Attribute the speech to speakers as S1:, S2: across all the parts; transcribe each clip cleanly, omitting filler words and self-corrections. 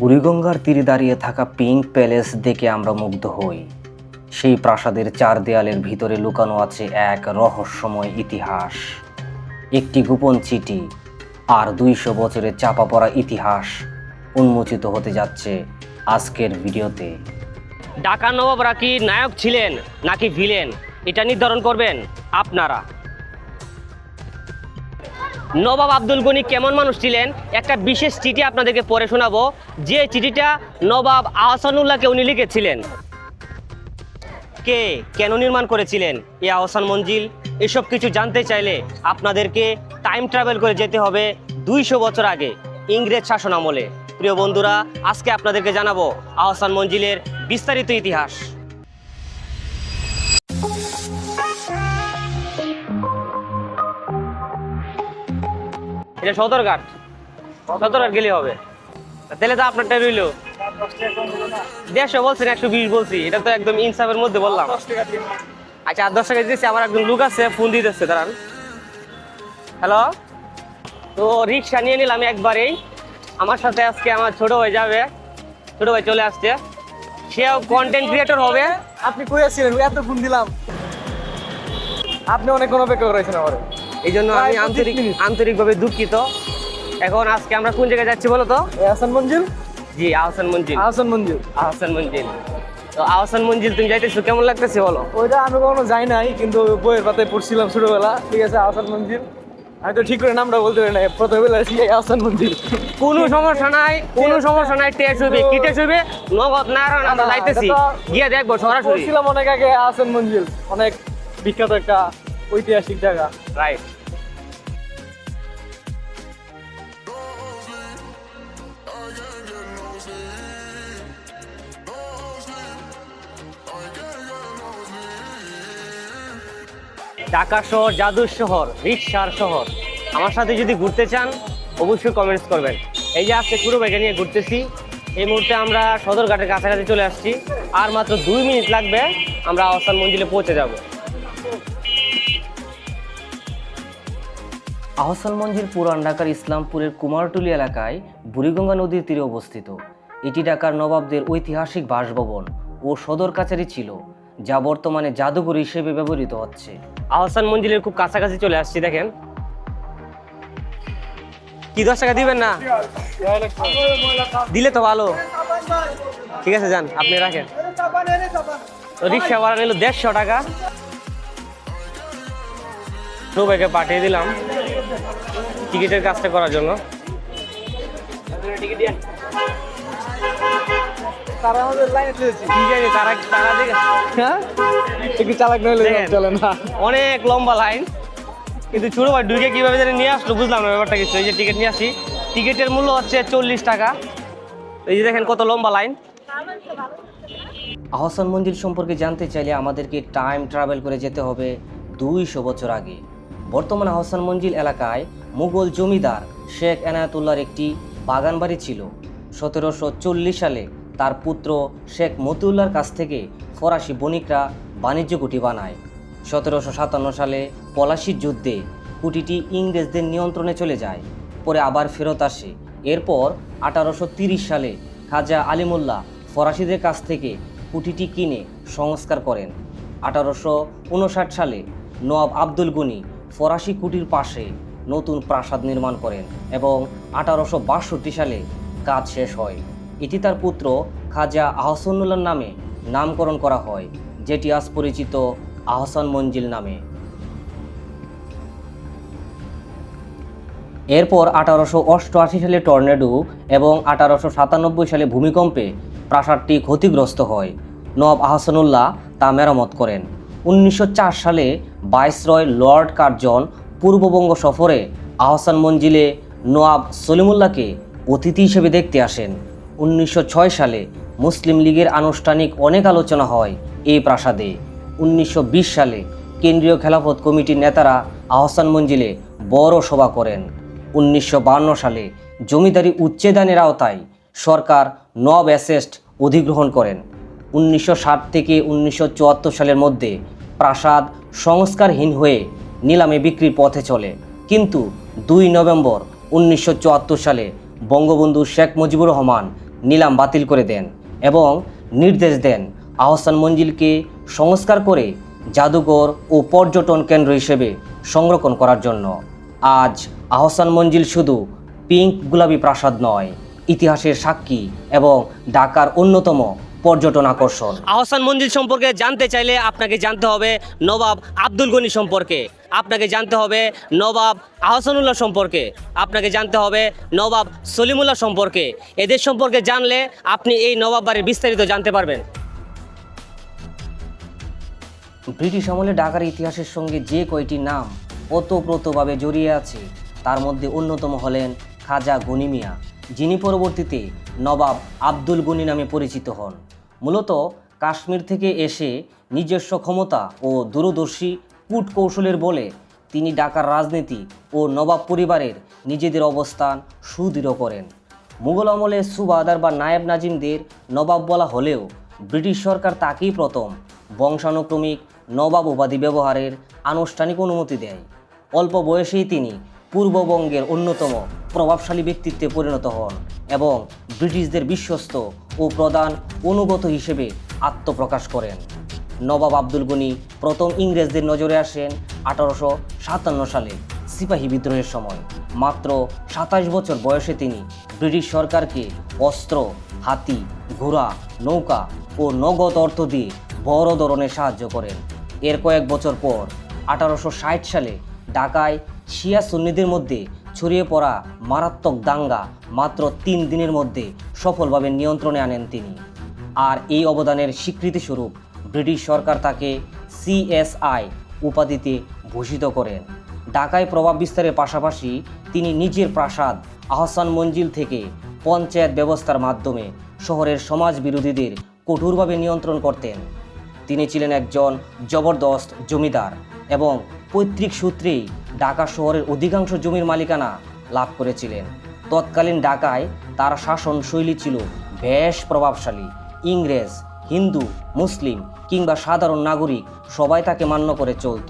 S1: বুড়িগঙ্গার তীরে দাঁড়িয়ে থাকা পিঙ্ক প্যালেস দেখে আমরা মুগ্ধ হই। সেই প্রাসাদের চার দেয়ালের ভিতরে লুকানো আছে এক রহস্যময় ইতিহাস, একটি গোপন চিঠি আর 200 বছরের চাপা পড়া ইতিহাস উন্মোচিত হতে যাচ্ছে আজকের ভিডিওতে।
S2: ঢাকা নবাবরা কি নায়ক ছিলেন নাকি ভিলেন, এটা নির্ধারণ করবেন আপনারা। নবাব আব্দুল গনি কেমন মানুষ ছিলেন, একটা বিশেষ চিঠি আপনাদেরকে পড়ে শোনাবো, যে চিঠিটা নবাব আহসানুল্লাহকে উনি লিখেছিলেন। কে কেন নির্মাণ করেছিলেন এই আহসান মঞ্জিল, এসব কিছু জানতে চাইলে আপনাদেরকে টাইম ট্রাভেল করে যেতে হবে 200 বছর আগে, ইংরেজ শাসন আমলে। প্রিয় বন্ধুরা, আজকে আপনাদেরকে জানাবো আহসান মঞ্জিলের বিস্তারিত ইতিহাস। এটা সদরঘাট গেলে হবে, তাহলে তো আপনারটা রইল 150 বলছেন, 120 বলছি, এটা তো একদম ইনসাফের মধ্যে বললাম। আচ্ছা, 10 টাকা দিয়েছি। আমার একজন লোক আছে, ফোন দিতেছে, দাঁড়ান। হ্যালো, তো রিক্সা নিয়ে নিলাম একবারেই। আমার সাথে আজকে আমার ছোট ভাই যাবে, ছোট ভাই চলে আসছে, সেও কন্টেন্ট ক্রিয়েটর হবে।
S3: আপনি কই আছিলেন? এত ফোন দিলাম, আপনি অনেকক্ষণ অপেক্ষা করেছেন আমার।
S2: এই জন্য আমি আন্তরিকভাবে দুঃখিত। এখন আজকে আমরা কোন জায়গায় যাচ্ছি বলো তো?
S3: আহসান মঞ্জিল।
S2: জি, আহসান মঞ্জিল।
S3: আহসান মঞ্জিল।
S2: আহসান মঞ্জিল। তো আহসান মঞ্জিল তুমি যাইতেছো, কেমন লাগতেছে বলো?
S3: ওইটা আমি কখনো যাই নাই, কিন্তু বইয়ের পাতায় পড়ছিলাম ছোটবেলা। ঠিক আছে, আহসান মঞ্জিল। আমি তো ঠিক করে নামটা বলতে পারি না, প্রথমে বলেছি আহসান মঞ্জিল।
S2: কোনো সমস্যা নাই, কোনো সমস্যা নাই। টেস্ট হইবে, কি টেস্ট হইবে? নগদ নারায়ণ, আমরা যাইতেছি, গিয়ে দেখবো সরাসরি।
S3: পড়ছিলাম অনেক আগে আহসান মঞ্জিল, অনেক বিখ্যাত একটা ঐতিহাসিক জায়গা।
S2: রাইট। ঢাকা শহর জাদুর শহর, রিক্সার শহর। আমার সাথে যদি ঘুরতে চান অবশ্যই কমেন্টস করবেন। এই যে আজকে পুরো বাইকে নিয়ে ঘুরতেছি, এই মুহূর্তে আমরা সদরঘাটের কাছাকাছি চলে আসছি। আর মাত্র 2 মিনিট লাগবে, আমরা আহসান মঞ্জিলে পৌঁছে যাব।
S1: আহসান মঞ্জিল পুরান ঢাকার ইসলামপুরের কুমারটুলি এলাকায় বুড়িগঙ্গা নদীর তীরে অবস্থিত। এটি ঢাকার নবাবদের ঐতিহাসিক বাসভবন ও সদর কাছারি ছিল, যা বর্তমানে জাদুঘর হিসেবে ব্যবহৃত হচ্ছে।
S2: আহসান মঞ্জিলের খুব কাছাকাছি চলে আসছি, দেখেন। কি 10 টাকা দিবেন না? দিলে তো ভালো। ঠিক আছে, যান, আপনি রাখেন। তো রিক্সা ভাড়া নিল 150 টাকা। সবাইকে পাঠিয়ে দিলাম টিকিটের কাজটা করার জন্য।
S3: তারা আমাদের লাইনে চলেছে।
S2: ঠিক আছে, তারা দেখে
S3: হ্যাঁ, একটু চালাক নইলে চলে না।
S2: অনেক লম্বা লাইন, কিন্তু ছোট ভাই ঢুকে কিভাবে জানি নিয়ে আসলো বুঝলাম না ব্যাপারটা কিছু। এই যে টিকিট নিয়ে আসি, টিকিটের মূল্য হচ্ছে 40 টাকা। এই যে দেখেন কত লম্বা লাইন।
S1: আহসান মঞ্জিল সম্পর্কে জানতে চাইলে আমাদেরকে টাইম ট্রাভেল করে যেতে হবে 200 বছর আগে। বর্তমান আহসান মঞ্জিল এলাকায় মুঘল জমিদার শেখ এনায়েতুল্লাহর একটি বাগান বাড়ি ছিল। 1740 সালে তার পুত্র শেখ মতিউল্লাহর কাছ থেকে ফরাসি বণিকরা বাণিজ্য কুঠি বানায়। 1757 সালে পলাশির যুদ্ধে কুঠিটি ইংরেজদের নিয়ন্ত্রণে চলে যায়, পরে আবার ফেরত আসে। এরপর 1830 সালে খাজা আলিমুল্লাহ ফরাসিদের কাছ থেকে কুঠিটি কিনে সংস্কার করেন। 1859 সালে নবাব আব্দুল গনি ফরাসি কুঠির পাশে নতুন প্রাসাদ নির্মাণ করেন এবং 1862 সালে কাজ শেষ হয়। এটি তার পুত্র খাজা আহসানুল্লাহর নামে নামকরণ করা হয়, যেটি আজ পরিচিত আহসান মঞ্জিল নামে। এরপর 1888 সালে টর্নেডো এবং 1897 সালে ভূমিকম্পে প্রাসাদটি ক্ষতিগ্রস্ত হয়। নবাব আহসানুল্লাহ তা মেরামত করেন। 1904 সালে ভাইসরয় লর্ড কার্জন পূর্ববঙ্গ সফরে আহসান মঞ্জিলে নওয়াব সলিমুল্লাহকে অতিথি হিসেবে দেখতে আসেন। 1906 সালে মুসলিম লীগের আনুষ্ঠানিক অনেক আলোচনা হয় এই প্রাসাদে। 1920 সালে কেন্দ্রীয় খেলাফত কমিটির নেতারা আহসান মঞ্জিলে বড় সভা করেন। 1952 সালে জমিদারি উচ্ছেদনের আওতায় সরকার নব অ্যাসেস্ট অধিগ্রহণ করেন। 1960 থেকে 1974 সালের মধ্যে প্রাসাদ সংস্কারহীন হয়ে নিলামে বিক্রির পথে চলে, কিন্তু 2 নভেম্বর 1974 সালে বঙ্গবন্ধু শেখ মুজিবুর রহমান নিলাম বাতিল করে দেন এবং নির্দেশ দেন আহসান মঞ্জিলকে সংস্কার করে জাদুঘর ও পর্যটন কেন্দ্র হিসেবে সংরক্ষণ করার জন্য। আজ আহসান মঞ্জিল শুধু পিঙ্ক গোলাপি প্রাসাদ নয়, ইতিহাসের সাক্ষী এবং ঢাকার অন্যতম পর্যটন আকর্ষণ। আহসান মঞ্জিল সম্পর্কে জানতে চাইলে আপনাকে জানতে হবে নবাব আব্দুল গনি সম্পর্কে, আপনাকে জানতে হবে নবাব আহসানুল্লাহ সম্পর্কে, আপনাকে জানতে হবে নবাব সলিমুল্লাহ সম্পর্কে। এদের সম্পর্কে জানলে আপনি এই নবাব বাড়ির বিস্তারিত জানতে পারবেন। ব্রিটিশ আমলে ঢাকার ইতিহাসের সঙ্গে যে কয়টি নাম ওতপ্রোতভাবে জড়িয়ে আছে তার মধ্যে অন্যতম হলেন খাজা গনি মিয়া, যিনি পরবর্তীতে নবাব আব্দুল গনি নামে পরিচিত হন। মূলত কাশ্মীর থেকে এসে নিজস্ব ক্ষমতা ও দূরদর্শী কূটকৌশলের বলে তিনি ঢাকার রাজনীতি ও নবাব পরিবারের নিজেদের অবস্থান সুদৃঢ় করেন। মুঘল আমলে সুবাদার বা নায়েব নাজিমদের নবাব বলা হলেও ব্রিটিশ সরকার তাকেই প্রথম বংশানুক্রমিক নবাব উপাধি ব্যবহারের আনুষ্ঠানিক অনুমতি দেয়। অল্প বয়সেই তিনি পূর্ববঙ্গের অন্যতম প্রভাবশালী ব্যক্তিত্বে পরিণত হন এবং ব্রিটিশদের বিশ্বস্ত ও প্রধান অনুগত হিসেবে আত্মপ্রকাশ করেন। নবাব আব্দুল গনি প্রথম ইংরেজদের নজরে আসেন 1857 সালে সিপাহী বিদ্রোহের সময়। মাত্র 27 বছর বয়সে তিনি ব্রিটিশ সরকারকে অস্ত্র, হাতি, ঘোড়া, নৌকা ও নগদ অর্থ দিয়ে বড় ধরনের সাহায্য করেন। এর কয়েক বছর পর 1860 সালে ঢাকায় শিয়া সুন্নিদের মধ্যে ছড়িয়ে পড়া মারাত্মক দাঙ্গা মাত্র 3 দিনের মধ্যে সফলভাবে নিয়ন্ত্রণে আনেন তিনি। আর এই অবদানের স্বীকৃতিস্বরূপ ব্রিটিশ সরকার তাকে CSI উপাধিতে ভূষিত করেন। ঢাকায় প্রভাব বিস্তারের পাশাপাশি তিনি নিজের প্রাসাদ আহসান মঞ্জিল থেকে পঞ্চায়েত ব্যবস্থার মাধ্যমে শহরের সমাজ বিরোধীদের কঠোরভাবে নিয়ন্ত্রণ করতেন। তিনি ছিলেন একজন জবরদস্ত জমিদার এবং পৈতৃক সূত্রেই ঢাকা শহরের অধিকাংশ জমির মালিকানা লাভ করেছিলেন। তৎকালীন ঢাকায় তার শাসন শৈলী ছিল বেশ প্রভাবশালী। ইংরেজ, হিন্দু, মুসলিম কিংবা সাধারণ নাগরিক সবাই তাকে মান্য করে চলত।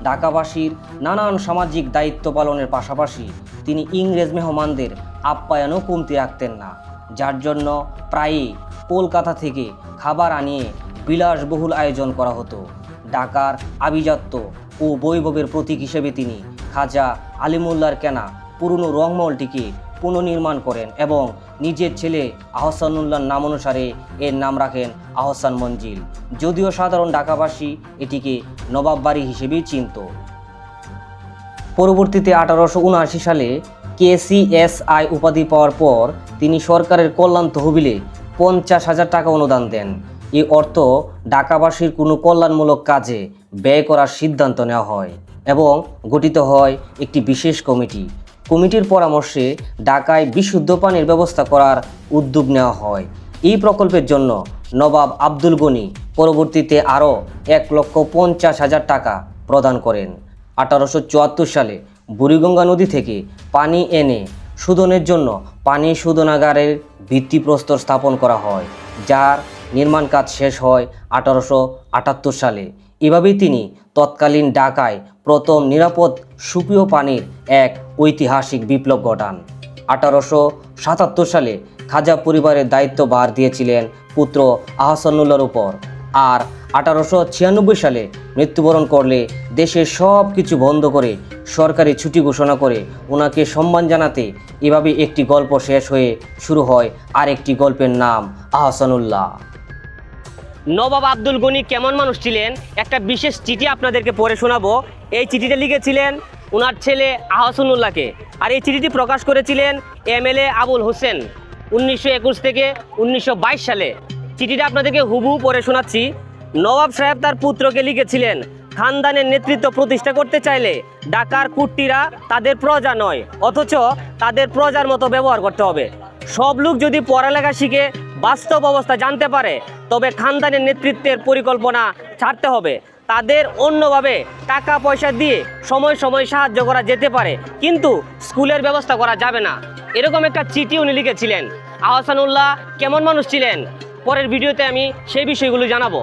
S1: ঢাকাবাসীর নানান সামাজিক দায়িত্ব পালনের পাশাপাশি তিনি ইংরেজ মেহমানদের আপ্যায়নও কমতি রাখতেন না, যার জন্য প্রায়ই কলকাতা থেকে খাবার আনিয়ে বিলাসবহুল আয়োজন করা হতো। ঢাকার আভিজাত্য ও বৈভবের প্রতীক হিসেবে তিনি খাজা আলিমুল্লাহর কেনা পুরনো রংমহলটিকে পুনর্নির্মাণ করেন এবং নিজের ছেলে আহসানুল্লাহর নাম অনুসারে এর নাম রাখেন আহসান মঞ্জিল। যদিও সাধারণ ঢাকাবাসী এটিকে নবাব বাড়ি হিসেবেই চিনত। পরবর্তীতে 1879 সালে KCSI উপাধি পাওয়ার পর তিনি সরকারের কল্যাণ তহবিলে 50,000 টাকা অনুদান দেন। এই অর্থ ঢাকাবাসীর কোনো কল্যাণমূলক কাজে ব্যয় করার সিদ্ধান্ত নেওয়া হয় এবং গঠিত হয় একটি বিশেষ কমিটি। কমিটির পরামর্শে ঢাকায় বিশুদ্ধ পানির ব্যবস্থা করার উদ্যোগ নেওয়া হয়। এই প্রকল্পের জন্য নবাব আব্দুল গনি পরবর্তীতে আরও 1,50,000 টাকা প্রদান করেন। 1874 সালে বুড়িগঙ্গা নদী থেকে পানি এনে শোধনের জন্য পানি শোধনাগারের ভিত্তিপ্রস্তর স্থাপন করা হয়, যার নির্মাণ কাজ শেষ হয় 1878 সালে। এভাবেই তিনি তৎকালীন ঢাকায় প্রথম নিরাপদ সুপেয় পানির এক ঐতিহাসিক বিপ্লব ঘটান। 1877 সালে খাজা পরিবারের দায়িত্বভার দিয়েছিলেন পুত্র আহসানুল্লাহর উপর, আর 1896 সালে মৃত্যুবরণ করলে দেশের সব কিছু বন্ধ করে সরকারি ছুটি ঘোষণা করে ওনাকে সম্মান জানাতে এভাবে একটি গল্প শেষ হয়ে শুরু হয় আরেকটি গল্পের নাম আহসানুল্লাহ।
S2: নবাব আব্দুল গনি কেমন মানুষ ছিলেন একটা বিশেষ চিঠি আপনাদেরকে পড়ে শোনাবো। এই চিঠিটা লিখেছিলেন ওনার ছেলে আহসানুল্লাহকে, আর এই চিঠিটি প্রকাশ করেছিলেন MLA আবুল হোসেন 1921 থেকে 1922 সালে। চিঠিটা আপনাদেরকে হুবহু পড়ে শোনাচ্ছি। নবাব সাহেব তার পুত্রকে লিখেছিলেন, খানদানের নেতৃত্ব প্রতিষ্ঠা করতে চাইলে ঢাকার কুট্টিরা তাদের প্রজা নয়, অথচ তাদের প্রজার মতো ব্যবহার করতে হবে। সব লোক যদি পড়ালেখা শিখে বাস্তব অবস্থা জানতে পারে তবে খানদানের নেতৃত্বের পরিকল্পনা ছাড়তে হবে। তাদের অন্যভাবে টাকা পয়সা দিয়ে সময় সময় সাহায্য করা যেতে পারে, কিন্তু স্কুলের ব্যবস্থা করা যাবে না। এরকম একটা চিঠি উনি লিখেছিলেন। আহসানুল্লাহ কেমন মানুষ ছিলেন পরের ভিডিওতে আমি সেই বিষয়গুলো জানাবো।